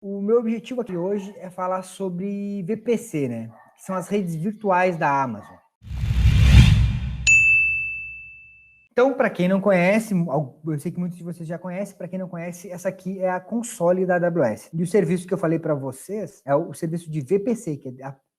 O meu objetivo aqui hoje é falar sobre VPC, né? Que são as redes virtuais da Amazon. Então, para quem não conhece, eu sei que muitos de vocês já conhecem, para quem não conhece, essa aqui é a console da AWS. E o serviço que eu falei para vocês é o serviço de VPC,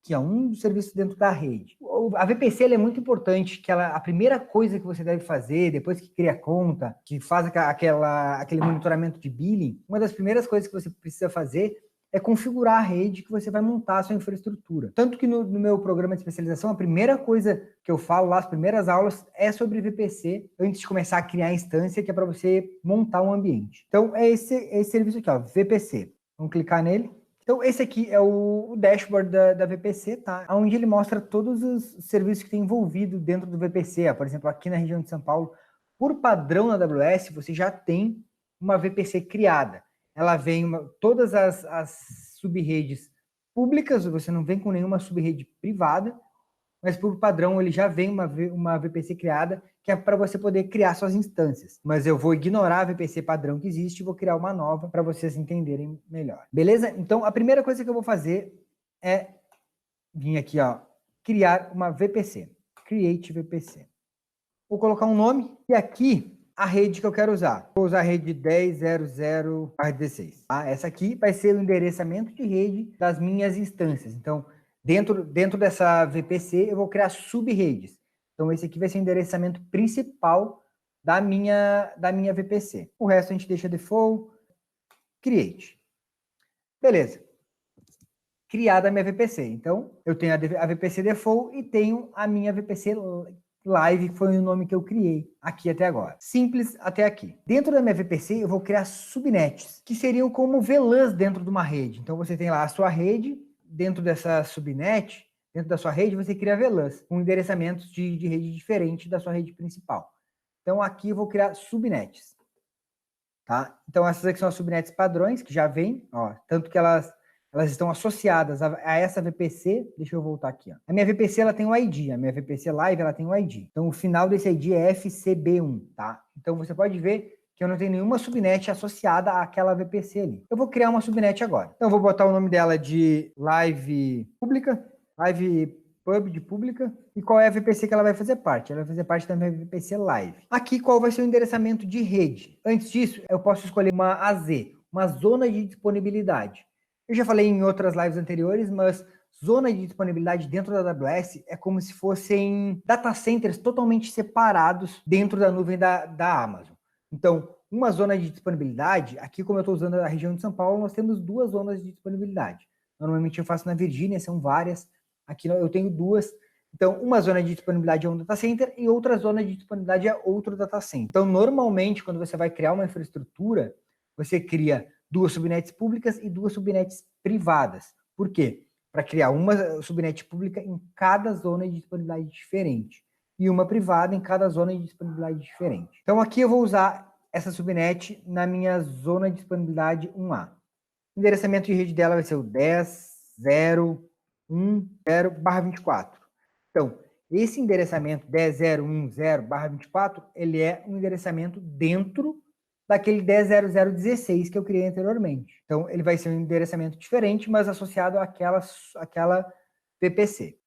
que é um dos serviços dentro da rede. A VPC é muito importante, que a primeira coisa que você deve fazer, depois que cria a conta, que faz aquele monitoramento de billing, uma das primeiras coisas que você precisa fazer é configurar a rede que você vai montar a sua infraestrutura. Tanto que no meu programa de especialização, a primeira coisa que eu falo lá, as primeiras aulas, é sobre VPC, antes de começar a criar a instância, que é para você montar um ambiente. Então, é esse serviço aqui, ó, VPC. Vamos clicar nele. Então, esse aqui é o dashboard da VPC, tá? Onde ele mostra todos os serviços que tem envolvido dentro do VPC. Por exemplo, aqui na região de São Paulo, por padrão na AWS, você já tem uma VPC criada. Ela vem todas as sub-redes públicas, você não vem com nenhuma sub-rede privada, mas por padrão ele já vem uma VPC criada, que é para você poder criar suas instâncias. Mas eu vou ignorar a VPC padrão que existe e vou criar uma nova para vocês entenderem melhor. Beleza? Então, a primeira coisa que eu vou fazer é vir aqui, ó, criar uma VPC. Create VPC. Vou colocar um nome e aqui a rede que eu quero usar. Vou usar a rede 10.0.16. Tá? Essa aqui vai ser o endereçamento de rede das minhas instâncias. Então, dentro dessa VPC, eu vou criar sub-redes. Então, esse aqui vai ser o endereçamento principal da minha VPC. O resto a gente deixa default, create. Beleza. Criada a minha VPC. Então, eu tenho a VPC default e tenho a minha VPC Live, que foi o nome que eu criei aqui até agora. Simples até aqui. Dentro da minha VPC, eu vou criar subnets, que seriam como VLANs dentro de uma rede. Então, você tem lá a sua rede, dentro dessa subnet, dentro da sua rede, você cria VLANs, com endereçamentos de rede diferente da sua rede principal. Então, aqui eu vou criar subnets. Tá? Então, essas aqui são as subnets padrões, que já vêm, ó, tanto que elas estão associadas a essa VPC. Deixa eu voltar aqui. Ó. A minha VPC ela tem um ID, a minha VPC Live ela tem um ID. Então, o final desse ID é FCB1, tá? Então, você pode ver que eu não tenho nenhuma subnet associada àquela VPC ali. Eu vou criar uma subnet agora. Então, eu vou botar o nome dela de Live Pública, Live Pub de pública. E qual é a VPC que ela vai fazer parte? Ela vai fazer parte da minha VPC Live. Aqui, qual vai ser o endereçamento de rede? Antes disso, eu posso escolher uma AZ, uma zona de disponibilidade. Eu já falei em outras lives anteriores, mas zona de disponibilidade dentro da AWS é como se fossem data centers totalmente separados dentro da nuvem da Amazon. Então, uma zona de disponibilidade, aqui como eu estou usando a região de São Paulo, nós temos duas zonas de disponibilidade. Normalmente eu faço na Virgínia, são várias. Aqui eu tenho duas. Então, uma zona de disponibilidade é um data center e outra zona de disponibilidade é outro data center. Então, normalmente, quando você vai criar uma infraestrutura, você cria duas subnets públicas e duas subnets privadas. Por quê? Para criar uma subnet pública em cada zona de disponibilidade diferente e uma privada em cada zona de disponibilidade diferente. Então, aqui eu vou usar essa subnet na minha zona de disponibilidade 1A. O endereçamento de rede dela vai ser o 10.0.1.0/24. Então, esse endereçamento 10.0.1.0/24, ele é um endereçamento dentro daquele 10.0.0.16 que eu criei anteriormente. Então, ele vai ser um endereçamento diferente, mas associado àquela VPC.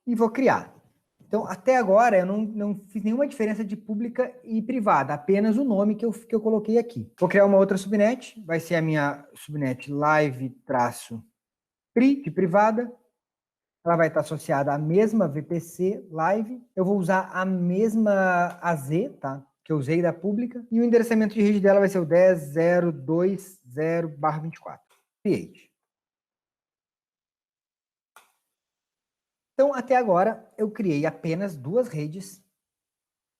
E vou criar. Então, até agora, eu não fiz nenhuma diferença de pública e privada, apenas o nome que eu coloquei aqui. Vou criar uma outra subnet, vai ser a minha subnet live-pri de privada. Ela vai estar associada à mesma VPC Live. Eu vou usar a mesma AZ, tá? Que eu usei da pública. E o endereçamento de rede dela vai ser o 10.0.2.0/24. Create. Então, até agora, eu criei apenas duas redes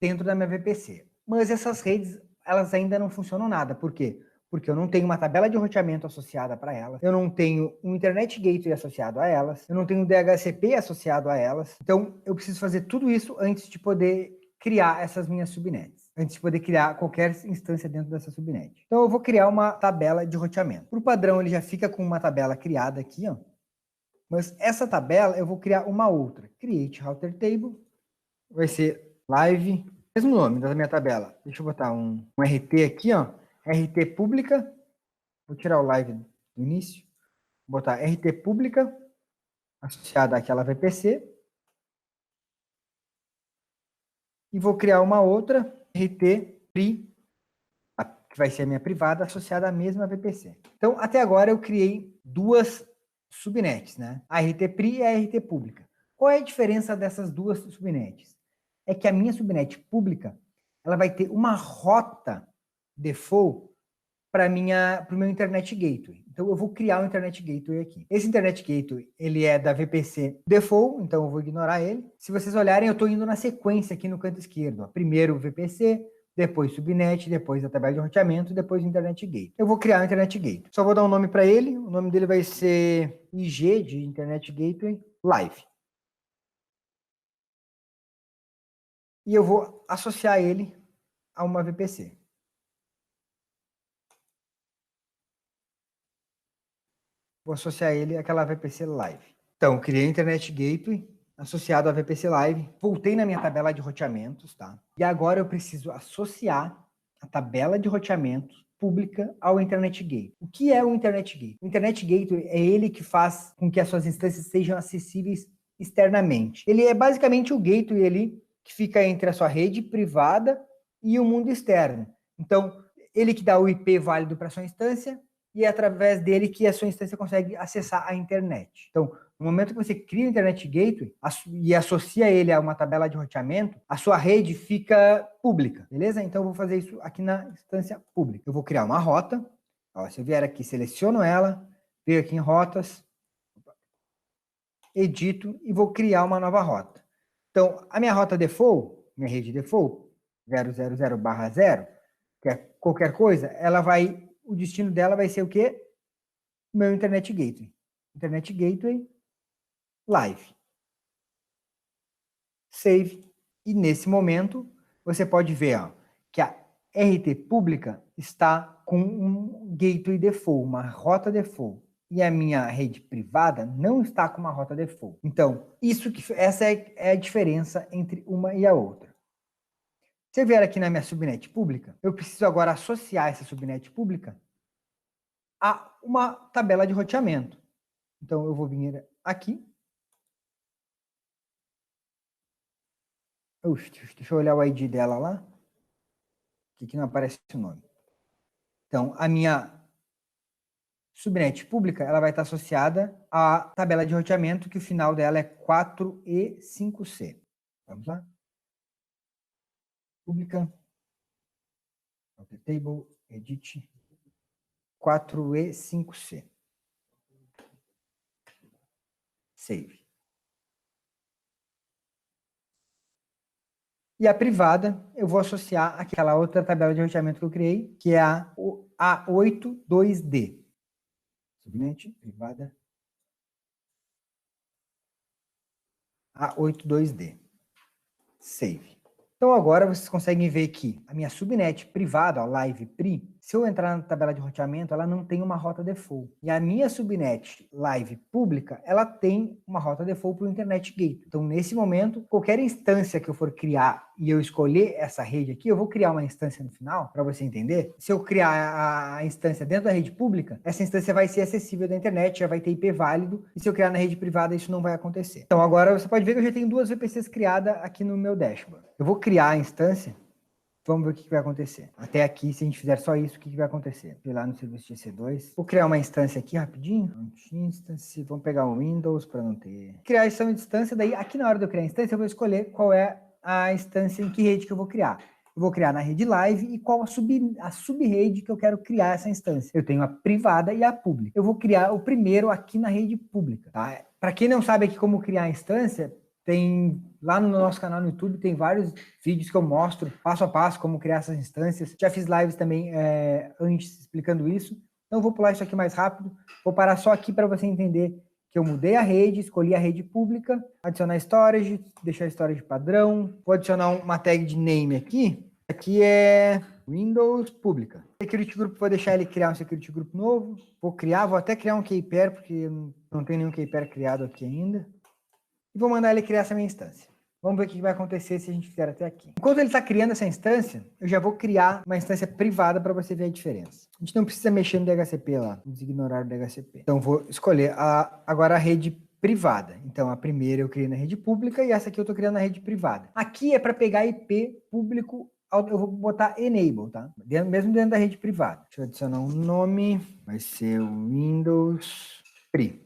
dentro da minha VPC. Mas essas redes, elas ainda não funcionam nada. Por quê? Porque eu não tenho uma tabela de roteamento associada para elas, eu não tenho um Internet Gateway associado a elas, eu não tenho um DHCP associado a elas. Então, eu preciso fazer tudo isso antes de poder criar essas minhas subnets, antes de poder criar qualquer instância dentro dessa subnet. Então, eu vou criar uma tabela de roteamento. Por padrão, ele já fica com uma tabela criada aqui, ó. Mas essa tabela, eu vou criar uma outra. Create Router Table. Vai ser live, mesmo nome da minha tabela. Deixa eu botar um RT aqui, ó. RT pública. Vou tirar o live do início. Vou botar RT pública associada àquela VPC. E vou criar uma outra RT pri, que vai ser a minha privada, associada à mesma VPC. Então, até agora eu criei duas subnets, né? A RT pri e a RT pública. Qual é a diferença dessas duas subnets? É que a minha subnet pública, ela vai ter uma rota default para o meu Internet Gateway. Então, eu vou criar um Internet Gateway aqui. Esse Internet Gateway, ele é da VPC default, então eu vou ignorar ele. Se vocês olharem, eu estou indo na sequência aqui no canto esquerdo. Ó. Primeiro o VPC, depois subnet, depois a tabela de roteamento, depois o Internet Gateway. Eu vou criar um Internet Gateway. Só vou dar um nome para ele. O nome dele vai ser IG, de Internet Gateway, Live. E eu vou associar ele a uma VPC. Vou associar ele àquela VPC Live. Então, criei o Internet Gateway associado à VPC Live. Voltei na minha tabela de roteamentos, tá? E agora eu preciso associar a tabela de roteamentos pública ao Internet Gateway. O que é o Internet Gateway? O Internet Gateway é ele que faz com que as suas instâncias sejam acessíveis externamente. Ele é basicamente o gateway ali que fica entre a sua rede privada e o mundo externo. Então, ele que dá o IP válido para a sua instância, e é através dele que a sua instância consegue acessar a internet. Então, no momento que você cria o Internet Gateway e associa ele a uma tabela de roteamento, a sua rede fica pública, beleza? Então, eu vou fazer isso aqui na instância pública. Eu vou criar uma rota. Ó, se eu vier aqui, seleciono ela, venho aqui em rotas, edito e vou criar uma nova rota. Então, a minha rota default, minha rede default, 000/0, que é qualquer coisa, o destino dela vai ser o quê? Meu Internet Gateway. Internet Gateway Live. Save. E nesse momento, você pode ver ó, que a RT pública está com um Gateway default, uma rota default. E a minha rede privada não está com uma rota default. Então, essa é a diferença entre uma e a outra. Se eu vier aqui na minha subnet pública, eu preciso agora associar essa subnet pública a uma tabela de roteamento. Então, eu vou vir aqui. Deixa eu olhar o ID dela lá. Que não aparece o nome. Então, a minha subnet pública, ela vai estar associada à tabela de roteamento, que o final dela é 4E5C. Vamos lá? Pública. Table, edit. 4E5C. Save. E a privada, eu vou associar àquela outra tabela de roteamento que eu criei, que é a A82D. Subnet, privada. A82D. Save. Então, agora vocês conseguem ver que a minha subnet privada, ó, Live Pri, se eu entrar na tabela de roteamento, ela não tem uma rota default. E a minha subnet Live pública, ela tem uma rota default para o Internet Gateway. Então, nesse momento, qualquer instância que eu for criar e eu escolher essa rede aqui, eu vou criar uma instância no final, para você entender. Se eu criar a instância dentro da rede pública, essa instância vai ser acessível da internet, já vai ter IP válido, e se eu criar na rede privada, isso não vai acontecer. Então, agora você pode ver que eu já tenho duas VPCs criadas aqui no meu dashboard. Eu vou criar a instância. Vamos ver o que vai acontecer. Até aqui, se a gente fizer só isso, o que vai acontecer? Vou ir lá no serviço de EC2. Vou criar uma instância aqui rapidinho. Instance. Vamos pegar o Windows para não ter. Criar essa instância. Daí, aqui na hora de eu criar a instância, eu vou escolher qual é a instância em que rede que eu vou criar. Eu vou criar na rede live e qual a sub-rede que eu quero criar essa instância. Eu tenho a privada e a pública. Eu vou criar o primeiro aqui na rede pública. Tá? Para quem não sabe aqui como criar a instância, tem lá no nosso canal no YouTube, tem vários vídeos que eu mostro passo a passo como criar essas instâncias. Já fiz lives também antes explicando isso. Então, eu vou pular isso aqui mais rápido. Vou parar só aqui para você entender que eu mudei a rede, escolhi a rede pública, adicionar storage, deixar storage padrão. Vou adicionar uma tag de name aqui. Aqui é Windows pública. Security Group, vou deixar ele criar um Security Group novo. Vou até criar um keypair, porque não tem nenhum keypair criado aqui ainda. E vou mandar ele criar essa minha instância. Vamos ver o que vai acontecer se a gente fizer até aqui. Enquanto ele está criando essa instância, eu já vou criar uma instância privada para você ver a diferença. A gente não precisa mexer no DHCP lá. Vamos ignorar o DHCP. Então, vou escolher agora a rede privada. Então, a primeira eu criei na rede pública e essa aqui eu estou criando na rede privada. Aqui é para pegar IP público, eu vou botar enable, tá? Mesmo dentro da rede privada. Deixa eu adicionar um nome. Vai ser o Windows privado.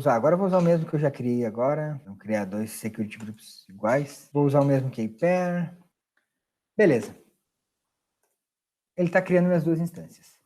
Agora eu vou usar o mesmo que eu já criei agora. Vou criar 2 security groups iguais. Vou usar o mesmo kpair. Beleza. Ele está criando minhas 2 instâncias.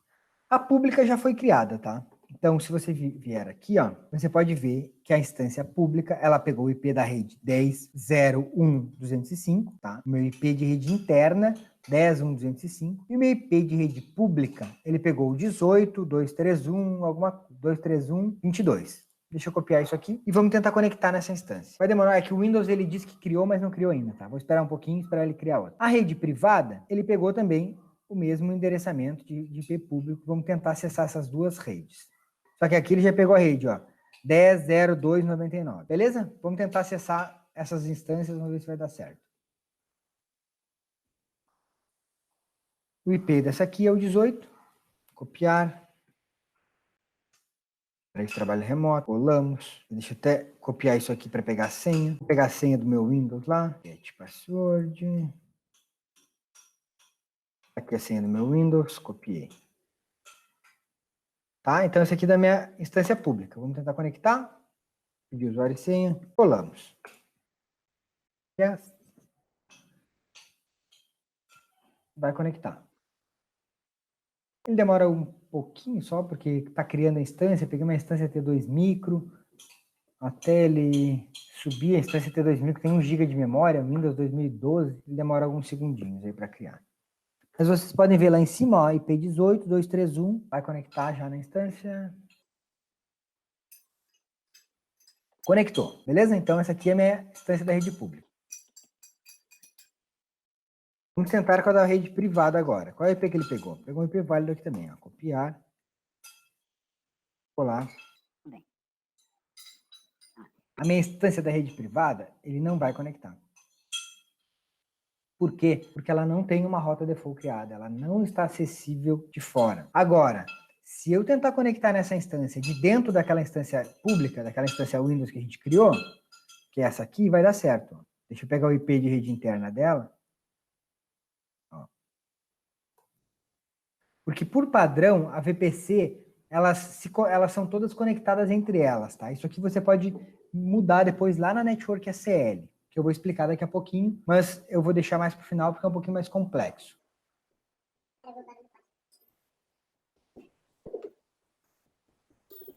A pública já foi criada, tá? Então, se você vier aqui, ó, você pode ver que a instância pública, ela pegou o IP da rede 10.0.1.205, tá? O meu IP de rede interna, 10.1.205. E o meu IP de rede pública, ele pegou o 18.231.22. Deixa eu copiar isso aqui e vamos tentar conectar nessa instância. Vai demorar, é que o Windows ele disse que criou, mas não criou ainda, tá? Vou esperar um pouquinho, esperar ele criar outra. A rede privada, ele pegou também o mesmo endereçamento de IP público. Vamos tentar acessar essas 2 redes. Só que aqui ele já pegou a rede, ó, 10.0.2.99. Beleza? Vamos tentar acessar essas instâncias, vamos ver se vai dar certo. O IP dessa aqui é o 18. Copiar. Para esse trabalho remoto, colamos. Deixa eu até copiar isso aqui para pegar a senha. Vou pegar a senha do meu Windows lá. Get password. Aqui a senha do meu Windows, copiei. Tá? Então, esse aqui é da minha instância pública. Vamos tentar conectar. Pedir usuário e senha. Colamos. Yes. Vai conectar. Ele demora um pouquinho só, porque está criando a instância. Peguei uma instância T2 micro. Até ele subir a instância T2 micro, tem 1 GB de memória, Windows 2012. Ele demora alguns segundinhos aí para criar. Mas vocês podem ver lá em cima, ó, IP 18.231, vai conectar já na instância. Conectou, beleza? Então essa aqui é a minha instância da rede pública. Vamos tentar com a da rede privada agora. Qual é o IP que ele pegou? Pegou um IP válido aqui também, ó. Copiar. Colar. A minha instância da rede privada, ele não vai conectar. Por quê? Porque ela não tem uma rota default criada, ela não está acessível de fora. Agora, se eu tentar conectar nessa instância de dentro daquela instância pública, daquela instância Windows que a gente criou, que é essa aqui, vai dar certo. Deixa eu pegar o IP de rede interna dela. Ó. Porque, por padrão, a VPC, elas são todas conectadas entre elas, tá? Isso aqui você pode mudar depois lá na Network SL, que eu vou explicar daqui a pouquinho, mas eu vou deixar mais para o final porque é um pouquinho mais complexo.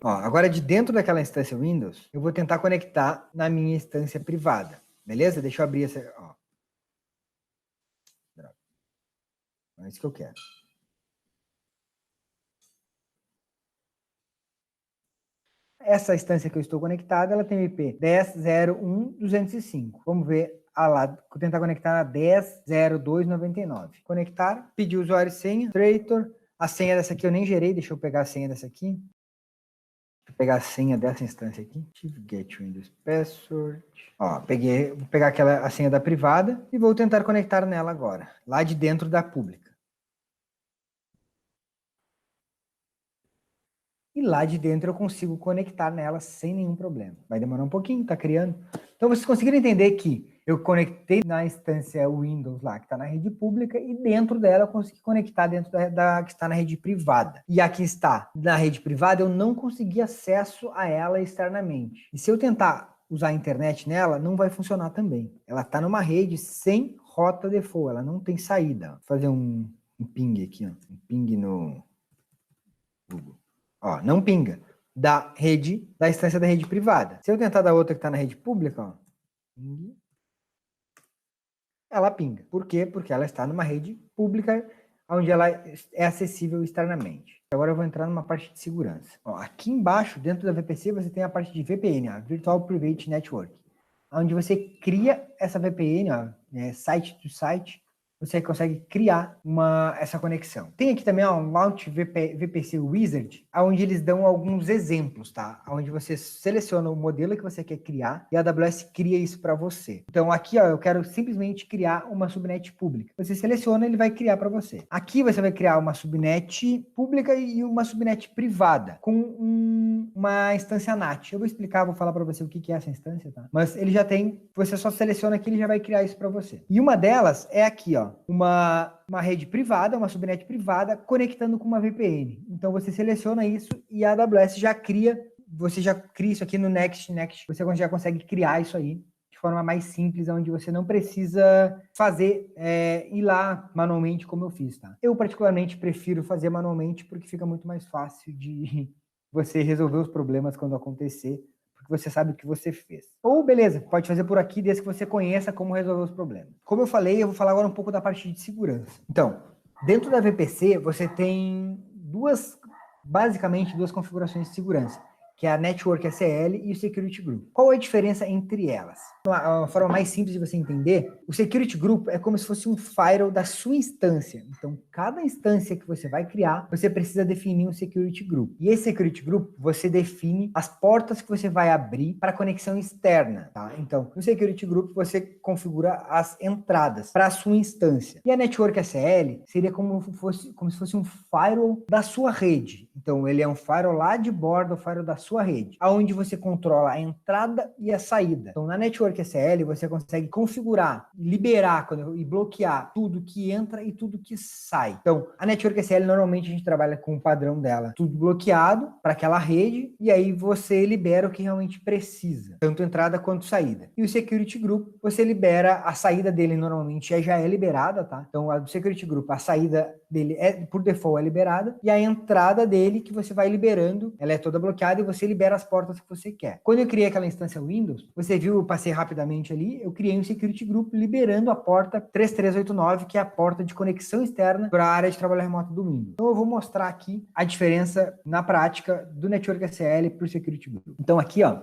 Ó, agora de dentro daquela instância Windows, eu vou tentar conectar na minha instância privada, beleza? Deixa eu abrir essa, ó. É isso que eu quero. Essa instância que eu estou conectada, ela tem o IP 10.0.1.205. Vamos ver lá, vou tentar conectar na 10.0.2.99. Conectar, pedir usuário e senha, Traitor. A senha dessa aqui eu nem gerei, deixa eu pegar a senha dessa aqui. Vou pegar a senha dessa instância aqui. Get Windows Password. Ó, vou pegar a senha da privada e vou tentar conectar nela agora, lá de dentro da pública. E lá de dentro eu consigo conectar nela sem nenhum problema. Vai demorar um pouquinho, tá criando. Então vocês conseguiram entender que eu conectei na instância Windows lá, que está na rede pública, e dentro dela eu consegui conectar dentro da que está na rede privada. E a que está na rede privada eu não consegui acesso a ela externamente. E se eu tentar usar a internet nela, não vai funcionar também. Ela está numa rede sem rota default, ela não tem saída. Vou fazer um ping aqui, ó. Um ping no Google. Ó, não pinga. Da instância da rede privada. Se eu tentar da outra que está na rede pública, ó, ela pinga. Por quê? Porque ela está numa rede pública onde ela é acessível externamente. Agora eu vou entrar numa parte de segurança. Ó, aqui embaixo, dentro da VPC, você tem a parte de VPN, ó, Virtual Private Network, onde você cria essa VPN, ó, site to site, você consegue criar essa conexão. Tem aqui também um Launch VPC Wizard, onde eles dão alguns exemplos, tá? Onde você seleciona o modelo que você quer criar e a AWS cria isso para você. Então aqui, ó, eu quero simplesmente criar uma subnet pública. Você seleciona, ele vai criar para você. Aqui você vai criar uma subnet pública e uma subnet privada com uma instância NAT. Eu vou explicar, vou falar para você o que é essa instância, tá? Mas ele já tem, você só seleciona aqui, ele já vai criar isso para você. E uma delas é aqui, ó, uma rede privada, uma subnet privada, conectando com uma VPN. Então você seleciona isso e a AWS já cria, você já cria isso aqui no Next, você já consegue criar isso aí de forma mais simples, onde você não precisa fazer, ir lá manualmente como eu fiz, tá? Eu particularmente prefiro fazer manualmente porque fica muito mais fácil de você resolver os problemas quando acontecer, porque você sabe o que você fez. Ou, beleza, pode fazer por aqui, desde que você conheça como resolver os problemas. Como eu falei, eu vou falar agora um pouco da parte de segurança. Então, dentro da VPC, você tem basicamente duas configurações de segurança, que é a Network SL e o Security Group. Qual é a diferença entre elas? A forma mais simples de você entender, o Security Group é como se fosse um firewall da sua instância. Então, cada instância que você vai criar, você precisa definir um Security Group. E esse Security Group, você define as portas que você vai abrir para conexão externa, tá? Então, no Security Group, você configura as entradas para a sua instância. E a Network SL seria como se fosse um firewall da sua rede. Então, ele é um firewall lá de borda, o firewall da sua rede, aonde você controla a entrada e a saída. Então, na Network SL, você consegue configurar, liberar e bloquear tudo que entra e tudo que sai. Então, a Network SL, normalmente a gente trabalha com o padrão dela, tudo bloqueado para aquela rede, e aí você libera o que realmente precisa, tanto entrada quanto saída. E o Security Group, você libera, a saída dele normalmente já é liberada, tá? Então, a do Security Group, a saída dele por default é liberada, e a entrada dele que você vai liberando, ela é toda bloqueada e você libera as portas que você quer. Quando eu criei aquela instância Windows, você viu, eu passei rapidamente ali, eu criei um Security Group liberando a porta 3389, que é a porta de conexão externa para a área de trabalho remoto do Windows. Então eu vou mostrar aqui a diferença na prática do Network SL para o Security Group. Então aqui, ó,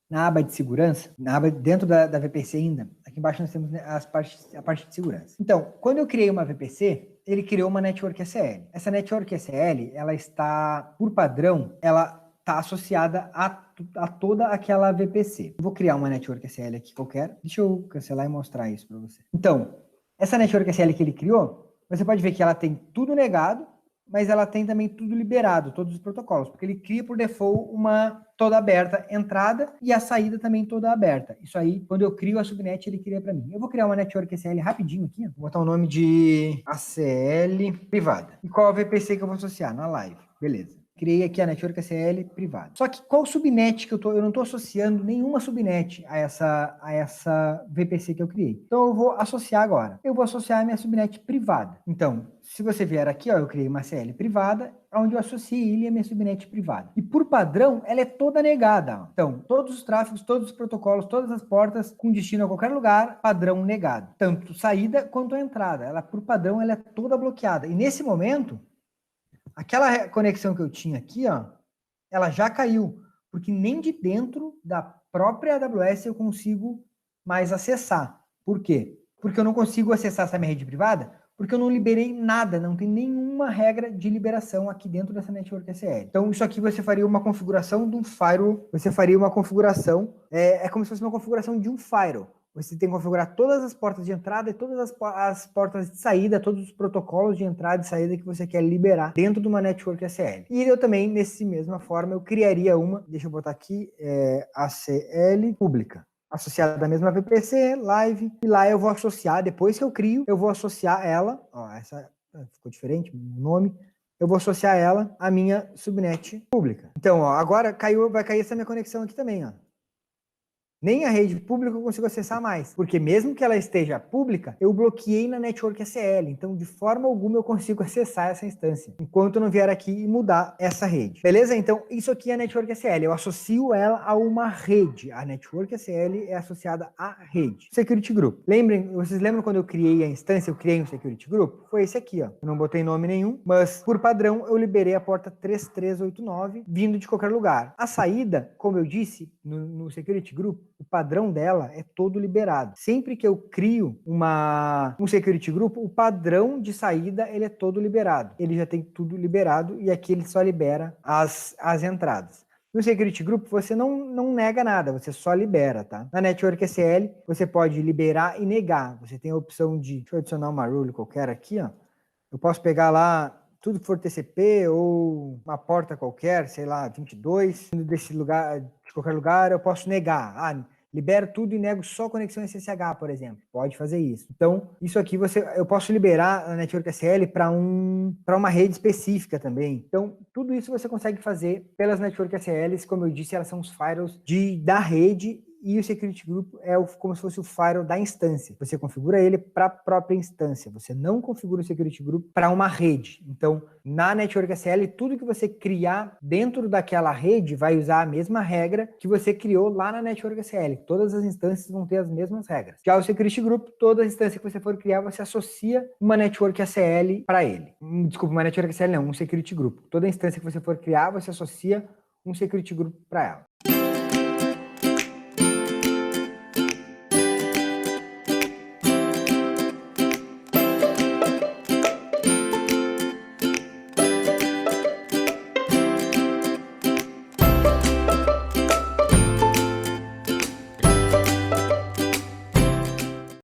na aba de segurança, na aba dentro da VPC ainda, aqui embaixo nós temos a parte de segurança. Então, quando eu criei uma VPC, ele criou uma Network SL. Essa Network SL, ela está, por padrão, ela está associada a toda aquela VPC. Eu vou criar uma Network SL aqui qualquer. Deixa eu cancelar e mostrar isso para você. Então, essa Network SL que ele criou, você pode ver que ela tem tudo negado, mas ela tem também tudo liberado, todos os protocolos, porque ele cria por default uma toda aberta entrada e a saída também toda aberta. Isso aí, quando eu crio a subnet, ele cria para mim. Eu vou criar uma Network SL rapidinho aqui, ó. Vou botar o nome de ACL privada. E qual a VPC que eu vou associar? Na live. Beleza. Criei aqui a Network SL privada. Só que qual subnet que eu não estou associando nenhuma subnet a essa VPC que eu criei. Então eu vou associar agora. Eu vou associar a minha subnet privada. Então, se você vier aqui, ó, eu criei uma CL privada, onde eu associei ele a minha subnet privada. E por padrão, ela é toda negada. Ó. Então, todos os tráfegos, todos os protocolos, todas as portas com destino a qualquer lugar, padrão negado. Tanto saída quanto a entrada. Ela, por padrão, ela é toda bloqueada. E nesse momento, aquela conexão que eu tinha aqui, ó, ela já caiu, porque nem de dentro da própria AWS eu consigo mais acessar. Por quê? Porque eu não consigo acessar essa minha rede privada, porque eu não liberei nada, não tem nenhuma regra de liberação aqui dentro dessa Network SL. Então, isso aqui você faria uma configuração de um firewall, você faria uma configuração, é como se fosse uma configuração de um firewall. Você tem que configurar todas as portas de entrada e todas as portas de saída, todos os protocolos de entrada e saída que você quer liberar dentro de uma Network SL. E eu também, nessa mesma forma, eu criaria uma, deixa eu botar aqui, ACL pública, associada à mesma VPC, live, e lá eu vou associar, depois que eu crio, eu vou associar ela, ó, essa ficou diferente o nome, eu vou associar ela à minha subnet pública. Então, ó, agora vai cair essa minha conexão aqui também, ó. Nem a rede pública eu consigo acessar mais, porque mesmo que ela esteja pública, eu bloqueei na Network SL, então de forma alguma eu consigo acessar essa instância, enquanto eu não vier aqui e mudar essa rede. Beleza? Então isso aqui é a Network SL, eu associo ela a uma rede. A Network SL é associada à rede. Security Group. Vocês lembram quando eu criei a instância, eu criei um Security Group? Foi esse aqui, ó. Eu não botei nome nenhum, mas por padrão eu liberei a porta 3389 vindo de qualquer lugar. A saída, como eu disse, no Security Group, o padrão dela é todo liberado. Sempre que eu crio um security group, o padrão de saída ele é todo liberado. Ele já tem tudo liberado e aqui ele só libera as entradas. No Security Group, você não nega nada, você só libera, tá? Na Network SL, você pode liberar e negar. Você tem a opção de... Deixa eu adicionar uma rule qualquer aqui, ó. Eu posso pegar lá tudo que for TCP ou uma porta qualquer, sei lá, 22, desse lugar, de qualquer lugar, eu posso negar. Libero tudo e nego só conexão SSH, por exemplo. Pode fazer isso. Então, isso aqui eu posso liberar a Network SL para uma rede específica também. Então, tudo isso você consegue fazer pelas Network SLs. Como eu disse, elas são os firewalls da rede e o Security Group é como se fosse o firewall da instância. Você configura ele para a própria instância. Você não configura o Security Group para uma rede. Então, na Network SL, tudo que você criar dentro daquela rede vai usar a mesma regra que você criou lá na Network SL. Todas as instâncias vão ter as mesmas regras. Já o Security Group, toda instância que você for criar, você associa uma Network SL para ele. Desculpa, uma Network SL não, um Security Group. Toda instância que você for criar, você associa um Security Group para ela.